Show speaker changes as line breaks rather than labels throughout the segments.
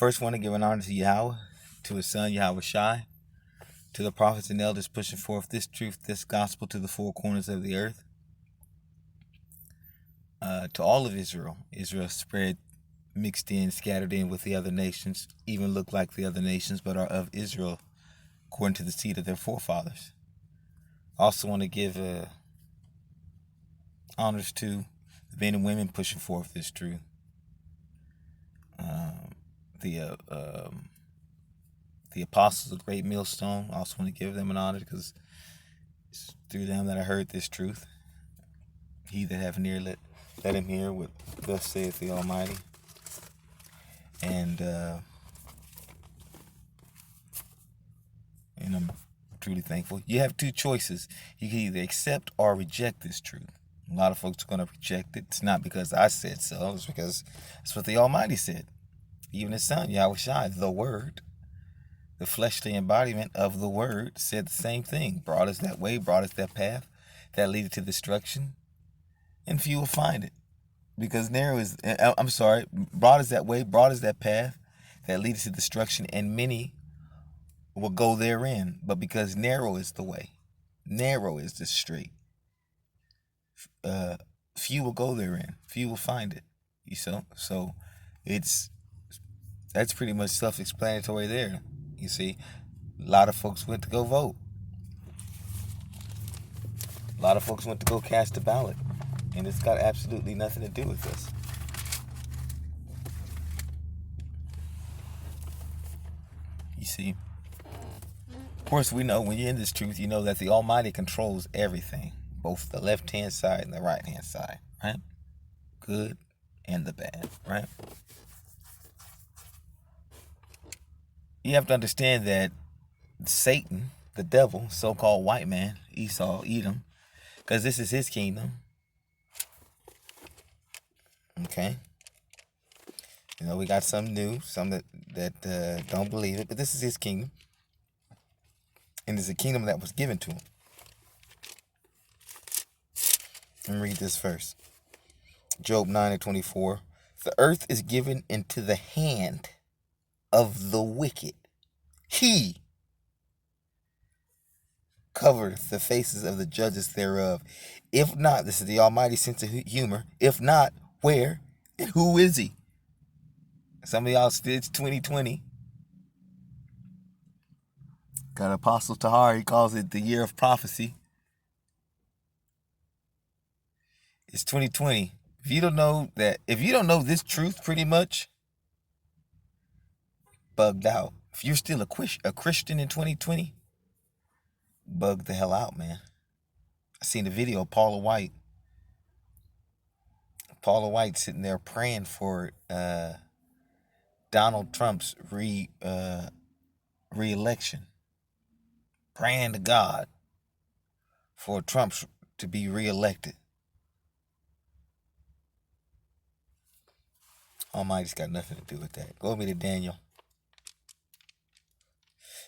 First, want to give an honor to Yahweh, to his son Yahweh Shai, to the prophets and elders pushing forth this truth, this gospel to the four corners of the earth, to all of Israel. Israel spread, mixed in, scattered in with the other nations, even look like the other nations, but are of Israel according to the seed of their forefathers. Also want to give honors to the men and women pushing forth this truth. The apostles of Great Millstone, also want to give them an honor because it's through them that I heard this truth. He that have an ear, let him hear what thus saith the Almighty. And I'm truly thankful. You have two choices. You can either accept or reject this truth. A lot of folks are going to reject it. It's not because I said so. It's because that's what the Almighty said. Even his son, Yahweh Shai, the Word, the fleshly embodiment of the Word, said the same thing. Brought us that way, brought us that path that leadeth to destruction. And few will find it. Because brought us that way, brought us that path that leadeth to destruction, and many will go therein. But because narrow is the way, narrow is the straight, few will go therein, few will find it. So that's pretty much self-explanatory there. You see, a lot of folks went to go vote. A lot of folks went to go cast a ballot. And it's got absolutely nothing to do with this. You see, of course, we know when you're in this truth, you know that the Almighty controls everything, both the left-hand side and the right-hand side, right? Good and the bad, right? You have to understand that Satan, the devil, so-called white man, Esau, Edom, because this is his kingdom. Okay. You know, we got some new, some that don't believe it, but this is his kingdom. And it's a kingdom that was given to him. Let me read this verse. Job 9:24. The earth is given into the hand of the wicked. He covereth the faces of the judges thereof. If not, this is the Almighty sense of humor. If not, where and who is he? Some of y'all, it's 2020. Got Apostle Tahar, he calls it the year of prophecy. It's 2020. If you don't know this truth, pretty much bugged out. If you're still a Christian in 2020, bugged the hell out, man. I seen the video of Paula White. Paula White sitting there praying for Donald Trump's re-election. Praying to God for Trump to be re-elected. Almighty's got nothing to do with that. Go with me to Daniel.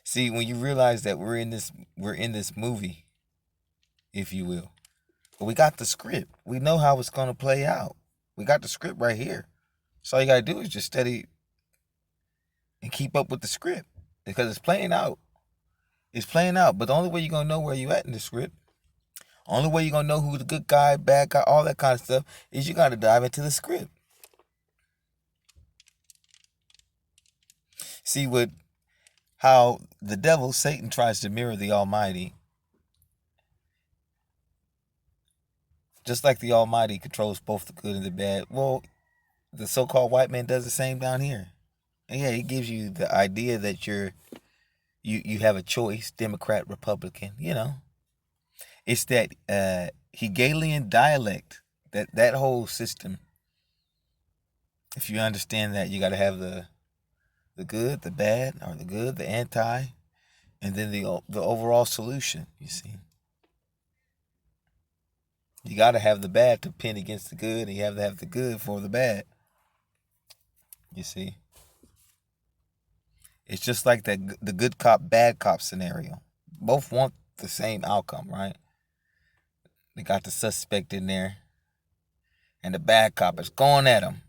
See, when you realize that we're in this movie, if you will, but we got the script. We know how it's going to play out. We got the script right here. So all you got to do is just study and keep up with the script because it's playing out. It's playing out. But the only way you're going to know where you at in the script, only way you're going to know who's the good guy, bad guy, all that kind of stuff, is you got to dive into the script. See how the devil, Satan, tries to mirror the Almighty. Just like the Almighty controls both the good and the bad. Well, the so-called white man does the same down here. And yeah, he gives you the idea that you have a choice, Democrat, Republican, you know. It's that Hegelian dialect, that whole system. If you understand that, you got to have the good, the bad, or the good, the anti, and then the overall solution, you see. You got to have the bad to pin against the good, and you have to have the good for the bad. You see? It's just like the good cop, bad cop scenario. Both want the same outcome, right? They got the suspect in there, and the bad cop is going at him.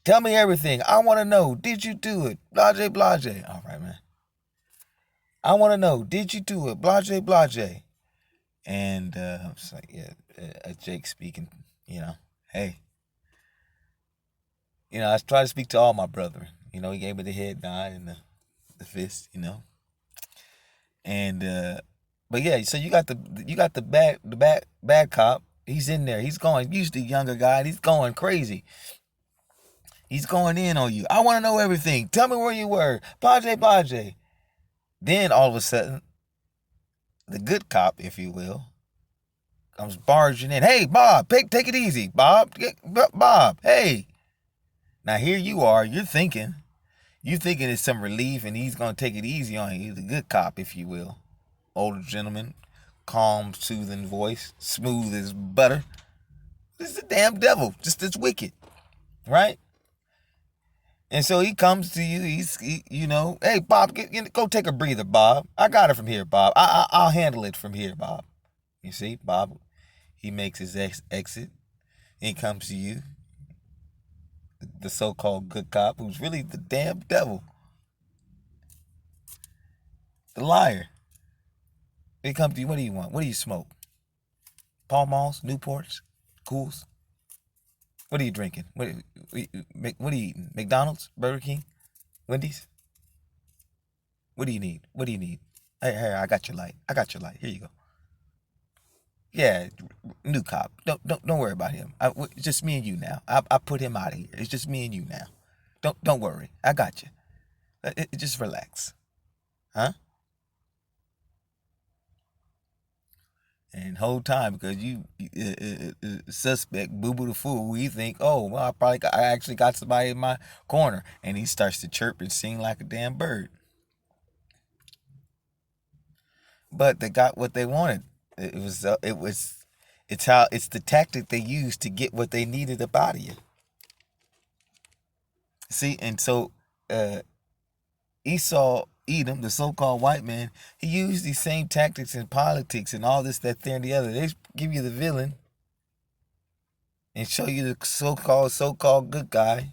Tell me everything. I want to know. Did you do it? Blase, blase. All right, man. I want to know. Did you do it? Blase, blase. And I was like, yeah, Jake speaking, hey, I try to speak to all my brethren. He gave me the head nod and the fist, And but yeah, so you got the bad cop. He's in there. He's going. He's the younger guy. He's going crazy. He's going in on you. I want to know everything. Tell me where you were. Blase, blase. Then all of a sudden, the good cop, if you will, comes barging in. Hey, Bob, take it easy, Bob. Bob, hey. Now here you are. You're thinking it's some relief, and he's gonna take it easy on you. He's a good cop, if you will. Older gentleman, calm, soothing voice, smooth as butter. This is the damn devil, just as wicked, right? And so he comes to you. Hey, Bob, go take a breather, Bob. I got it from here, Bob. I'll handle it from here, Bob. You see, Bob, he makes his exit. He comes to you, the so-called good cop, who's really the damn devil, the liar. They come to you. What do you want? What do you smoke? Pall Malls, Newports, Cools. What are you drinking? What are you eating? McDonald's, Burger King, Wendy's. What do you need? What do you need? Hey, I got your light. Here you go. Yeah, new cop. Don't worry about him. It's just me and you now. I put him out of here. It's just me and you now. Don't worry. I got you. Just relax, huh? And whole time, because you suspect Boo Boo the Fool, we think, oh well, I actually got somebody in my corner, and he starts to chirp and sing like a damn bird. But they got what they wanted. It's the tactic they used to get what they needed up out of you. See, and so Esau, Edom, the so-called white man, he used these same tactics in politics and all this, that, there, and the other. They give you the villain and show you the so-called good guy,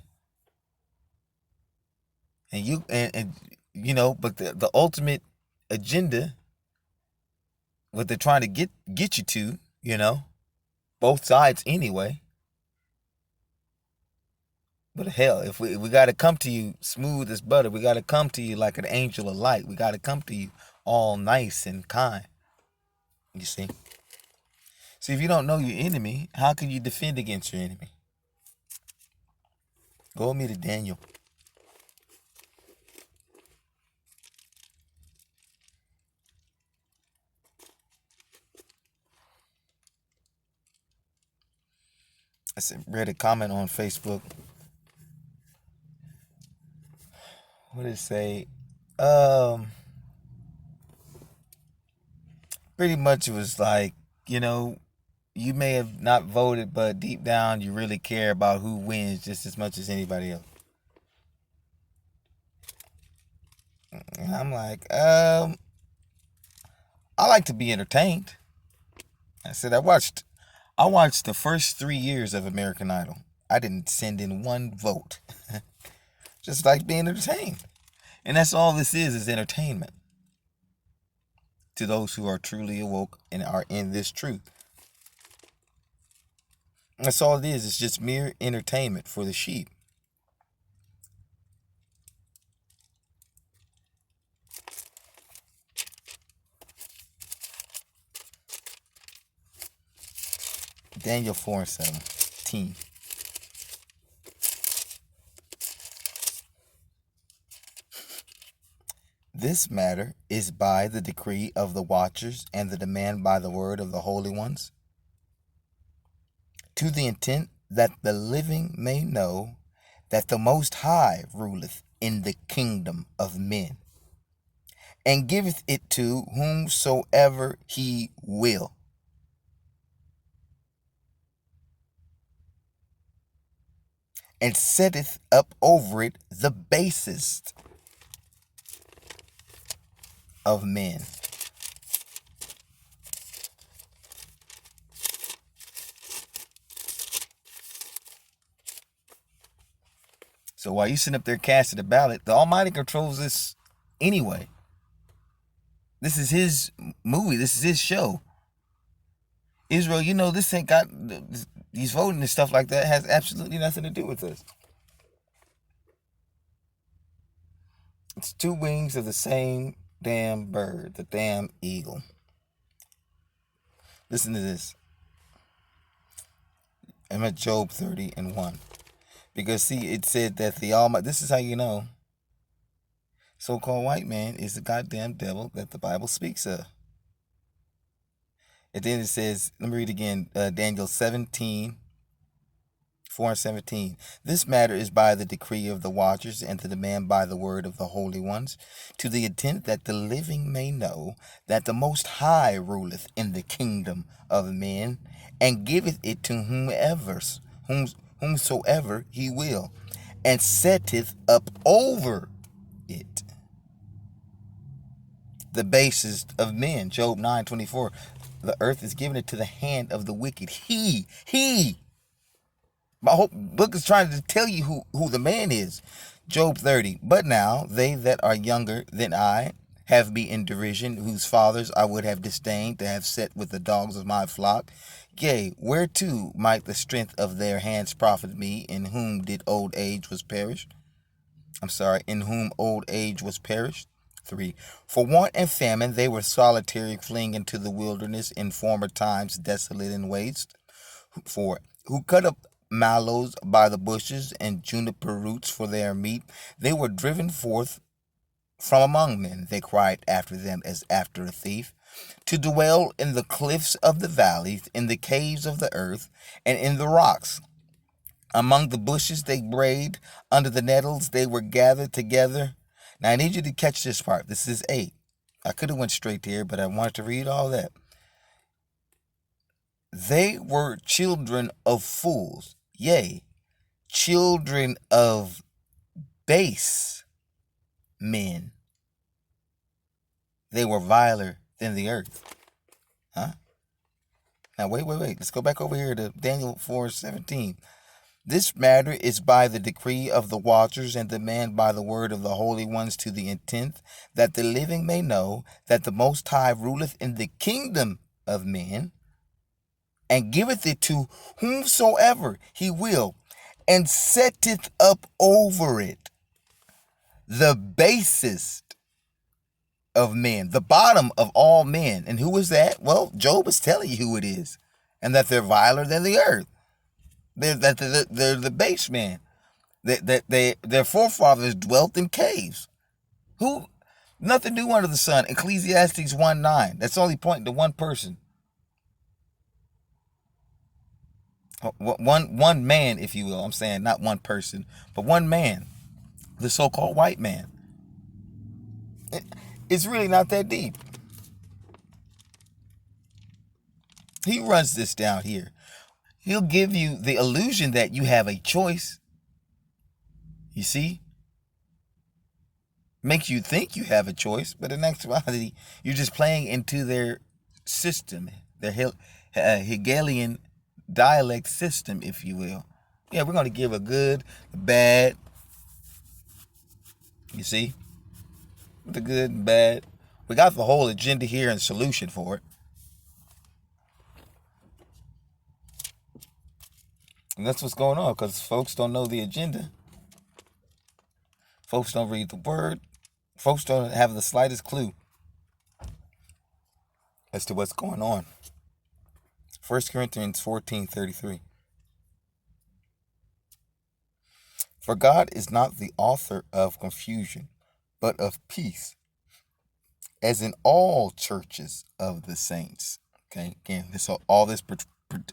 but the ultimate agenda, what they're trying to get you to, both sides anyway. But hell, if we got to come to you smooth as butter, we got to come to you like an angel of light. We got to come to you all nice and kind. You see? See, if you don't know your enemy, how can you defend against your enemy? Go with me to Daniel. I read a comment on Facebook. What did it say? Pretty much it was like, you may have not voted, but deep down you really care about who wins just as much as anybody else. And I'm like, I like to be entertained. I said I watched the first 3 years of American Idol. I didn't send in one vote. Just like being entertained. And that's all this is entertainment. To those who are truly awoke and are in this truth. That's all it is. It's just mere entertainment for the sheep. Daniel 4:17. This matter is by the decree of the watchers and the demand by the word of the holy ones, to the intent that the living may know that the Most High ruleth in the kingdom of men, and giveth it to whomsoever he will. And setteth up over it the basest of men. So while you sitting up there casting the ballot, the Almighty controls this anyway. This is his movie. This is his show. Israel, you know, this ain't got these voting and stuff like that has absolutely nothing to do with us. It's two wings of the same damn bird, the damn eagle. Listen to this. I'm at Job 30:1. Because see, it said that the Almighty, this is how you know so-called white man is the goddamn devil that the Bible speaks of. And then it says, let me read again, Daniel 17:4-17. This matter is by the decree of the watchers and to the man by the word of the holy ones, to the intent that the living may know that the Most High ruleth in the kingdom of men and giveth it to whomsoever he will, and setteth up over it the basis of men. Job 9:24. The earth is given into the hand of the wicked. He. My whole book is trying to tell you who the man is. Job 30. But now they that are younger than I have me in derision, whose fathers I would have disdained to have set with the dogs of my flock. Yea, whereto might the strength of their hands profit me, in whom old age was perished? 3. For want and famine they were solitary, fleeing into the wilderness in former times, desolate and waste. 4. Who cut up mallows by the bushes and juniper roots for their meat. They were driven forth from among men. They cried after them as after a thief. To dwell in the cliffs of the valleys, in the caves of the earth, and in the rocks. Among the bushes they brayed, under the nettles they were gathered together. Now I need you to catch this part. This is 8. I could have went straight here, but I wanted to read all that. They were children of fools, yea, children of base men. They were viler than the earth. Huh? Now wait. Let's go back over here to Daniel 4:17. This matter is by the decree of the watchers and the man by the word of the holy ones, to the intent that the living may know that the Most High ruleth in the kingdom of men and giveth it to whomsoever he will, and setteth up over it the basest of men, the bottom of all men. And who is that? Well, Job is telling you who it is, and that they're viler than the earth. They're the base man. Their forefathers dwelt in caves. Who? Nothing new under the sun. Ecclesiastes 1:9. That's only pointing to one person. One man, if you will. I'm saying not one person, but one man. The so-called white man. It's really not that deep. He runs this down here. He'll give you the illusion that you have a choice. You see? Makes you think you have a choice, but in actuality, you're just playing into their system, their Hegelian dialect system, if you will. Yeah, we're going to give a good, a bad. You see? The good and bad. We got the whole agenda here and solution for it. And that's what's going on, because folks don't know the agenda. Folks don't read the word. Folks don't have the slightest clue as to what's going on. 1 Corinthians 14:33. For God is not the author of confusion, but of peace, as in all churches of the saints. Okay, again, all this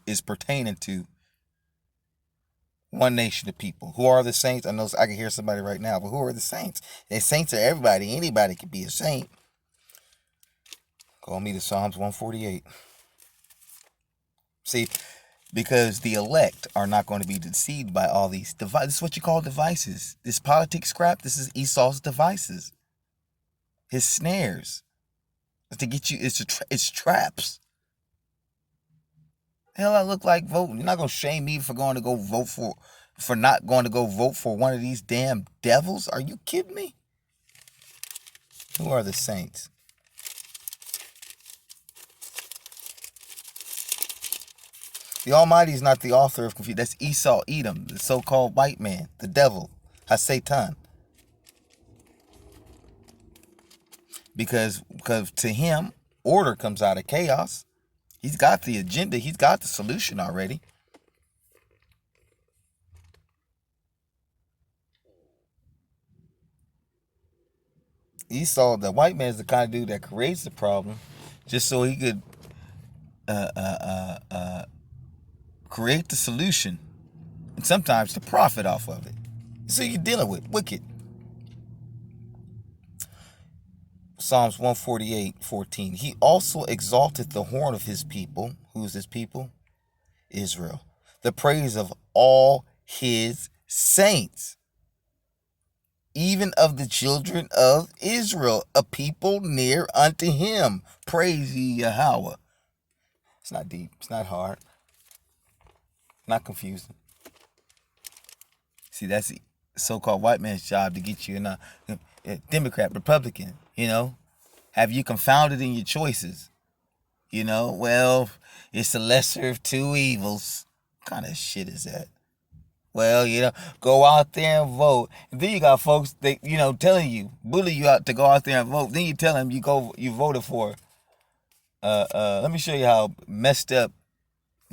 is pertaining to one nation of people. Who are the saints? I know I can hear somebody right now, but who are the saints? The saints are everybody. Anybody can be a saint. Call me to Psalms 148. See, because the elect are not going to be deceived by all these devices. This is what you call devices. This politics crap, this is Esau's devices. His snares. It's to get you, it's traps. Hell, I look like voting. You're not going to shame me for going to go vote for for not going to go vote for one of these damn devils? Are you kidding me? Who are the saints? The Almighty is not the author of confusion. That's Esau, Edom, the so-called white man, the devil, Hasatan. Because to him, order comes out of chaos. He's got the agenda. He's got the solution already. Esau, the white man, is the kind of dude that creates the problem just so he could create the solution and sometimes to profit off of it. So you're dealing with wicked. Psalms 148:14. He also exalted the horn of his people. Who is his people? Israel. The praise of all his saints, even of the children of Israel, a people near unto him. Praise ye Yahweh. It's not deep. It's not hard. Not confusing. See, that's the so-called white man's job, to get you in a Democrat, Republican, have you confounded in your choices. Well, it's the lesser of two evils. What kind of shit is that? Well, go out there and vote. And then you got folks that, telling you, bully you out to go out there and vote. Then you tell them you voted for. Let me show you how messed up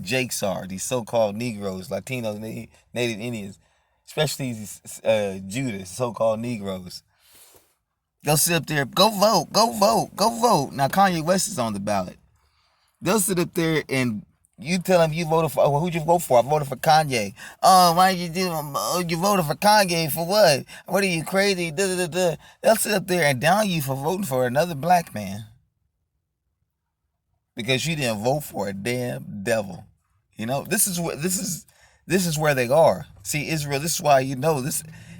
Jakes are, these so-called Negroes, Latinos, Native Indians, especially these Judas, so-called Negroes. They'll sit up there, go vote, go vote, go vote. Now Kanye West is on the ballot. They'll sit up there and you tell them you voted for, who'd you vote for? I voted for Kanye. Oh, why you you voted for Kanye for what? What are you, crazy? They'll sit up there and down you for voting for another black man because you didn't vote for a damn devil. This is where they are. See, Israel, this is why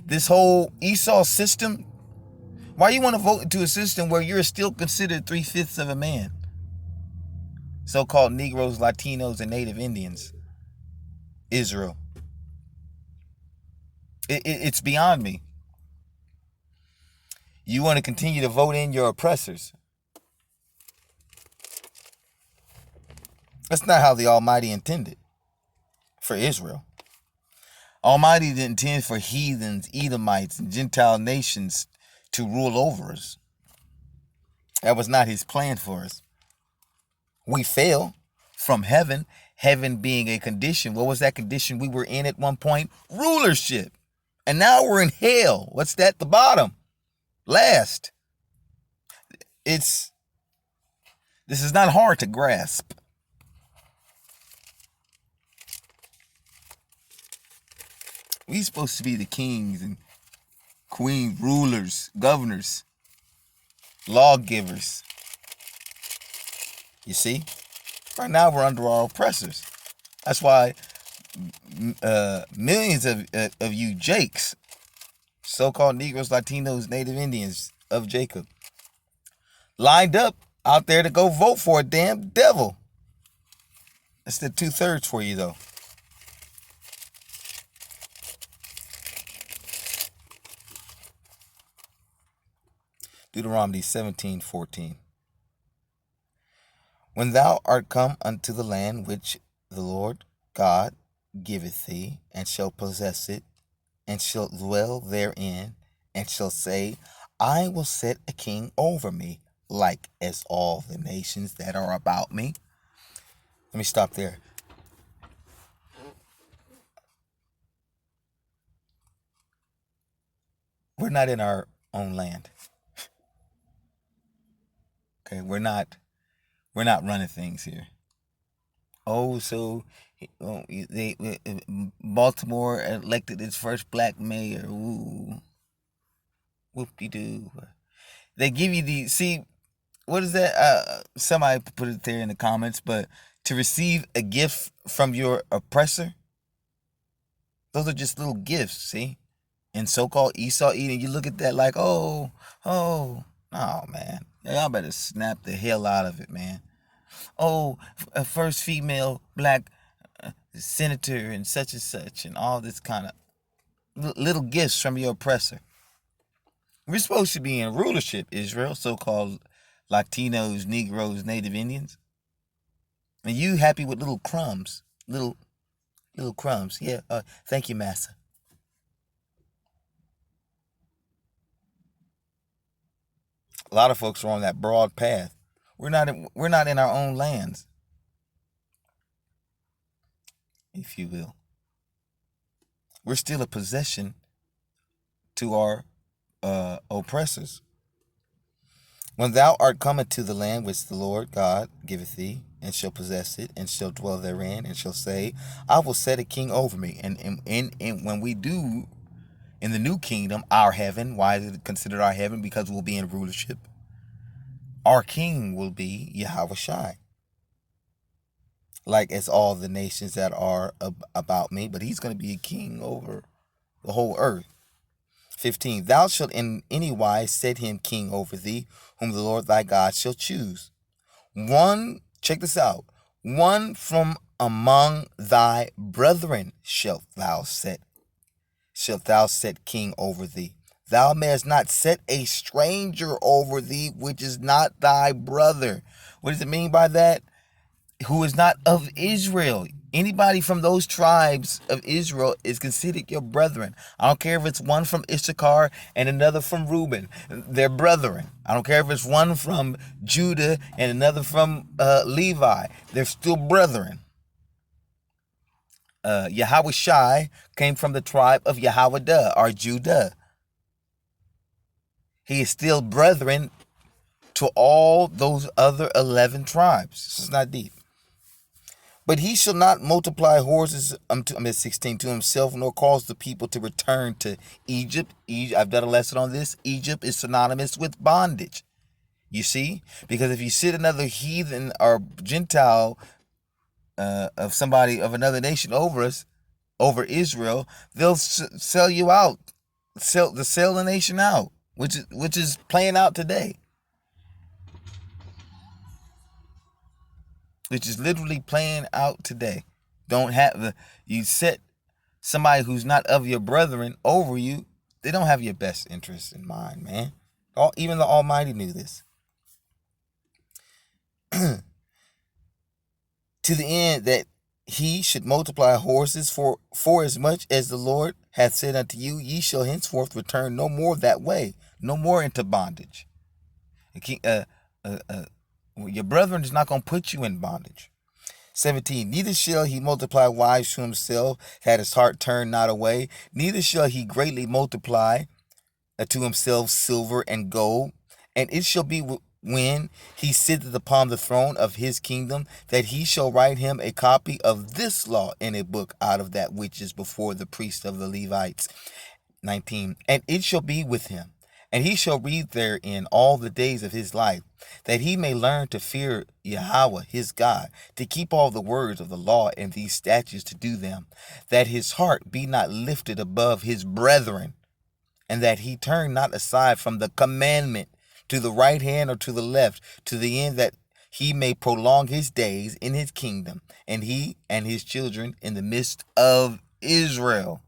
this whole Esau system. Why you want to vote into a system where you're still considered 3/5 of a man? So-called Negroes, Latinos, and Native Indians. Israel. It's beyond me. You want to continue to vote in your oppressors. That's not how the Almighty intended for Israel. Almighty didn't intend for heathens, Edomites, and Gentile nations to rule over us. That was not his plan for us. We fell from heaven, heaven being a condition. What was that condition we were in at one point? Rulership. And now we're in hell. What's that? The bottom. Last. This is not hard to grasp. We're supposed to be the kings and queens, rulers, governors, lawgivers. You see? Right now we're under our oppressors. That's why millions of you Jakes, so-called Negroes, Latinos, Native Indians of Jacob, lined up out there to go vote for a damn devil. That's the 2/3 for you, though. Deuteronomy 17:14. When thou art come unto the land which the Lord God giveth thee, and shall possess it, and shall dwell therein, and shall say, I will set a king over me, like as all the nations that are about me. Let me stop there. We're not in our own land. Okay, we're not running things here. Oh, so Baltimore elected its first black mayor. Ooh, whoop-de-doo. They give you what is that? Somebody put it there in the comments, but to receive a gift from your oppressor, those are just little gifts, see? And so-called Esau eating, you look at that like, oh, man. Y'all better snap the hell out of it, man. Oh, a first female black senator and such, and all this kind of little gifts from your oppressor. We're supposed to be in rulership, Israel, so-called Latinos, Negroes, Native Indians. And you happy with little crumbs, little crumbs. Yeah, thank you, Massa. A lot of folks are on that broad path. We're not in our own lands, if you will. We're still a possession to our oppressors. When thou art come into the land which the Lord God giveth thee, and shall possess it, and shall dwell therein, and shall say, I will set a king over me. And when we do in the new kingdom, our heaven, why is it considered our heaven? Because we'll be in rulership. Our king will be Yahweh Shai, like as all the nations that are about me, but he's going to be a king over the whole earth. 15. Thou shalt in any wise set him king over thee, whom the Lord thy God shall choose. One, check this out, one from among thy brethren shalt thou set king over thee. Thou mayest not set a stranger over thee, which is not thy brother. What does it mean by that? Who is not of Israel. Anybody from those tribes of Israel is considered your brethren. I don't care if it's one from Issachar and another from Reuben. They're brethren. I don't care if it's one from Judah and another from Levi. They're still brethren. Yahweh Shai came from the tribe of Yahweh or Judah. He is still brethren to all those other 11 tribes. This is not deep. But he shall not multiply horses, 16, to himself, nor cause the people to return to Egypt. I've done a lesson on this. Egypt is synonymous with bondage. You see? Because if you sit another heathen or Gentile of somebody of another nation over us, over Israel, they'll sell you out. Sell the nation out, which is playing out today. Which is literally playing out today. You set somebody who's not of your brethren over you. They don't have your best interests in mind, man. Even the Almighty knew this. To the end that he should multiply horses, for as much as the Lord hath said unto you, ye shall henceforth return no more that way, no more into bondage. Your brethren is not going to put you in bondage. 17. Neither shall he multiply wives to himself, that his heart turn not away. Neither shall he greatly multiply to himself silver and gold. And it shall be when he sitteth upon the throne of his kingdom, that he shall write him a copy of this law in a book out of that which is before the priests of the Levites. 19. And it shall be with him, and he shall read therein all the days of his life, that he may learn to fear Yahweh his God, to keep all the words of the law and these statutes to do them, that his heart be not lifted above his brethren, and that he turn not aside from the commandment to the right hand or to the left, to the end that he may prolong his days in his kingdom, and he and his children in the midst of Israel.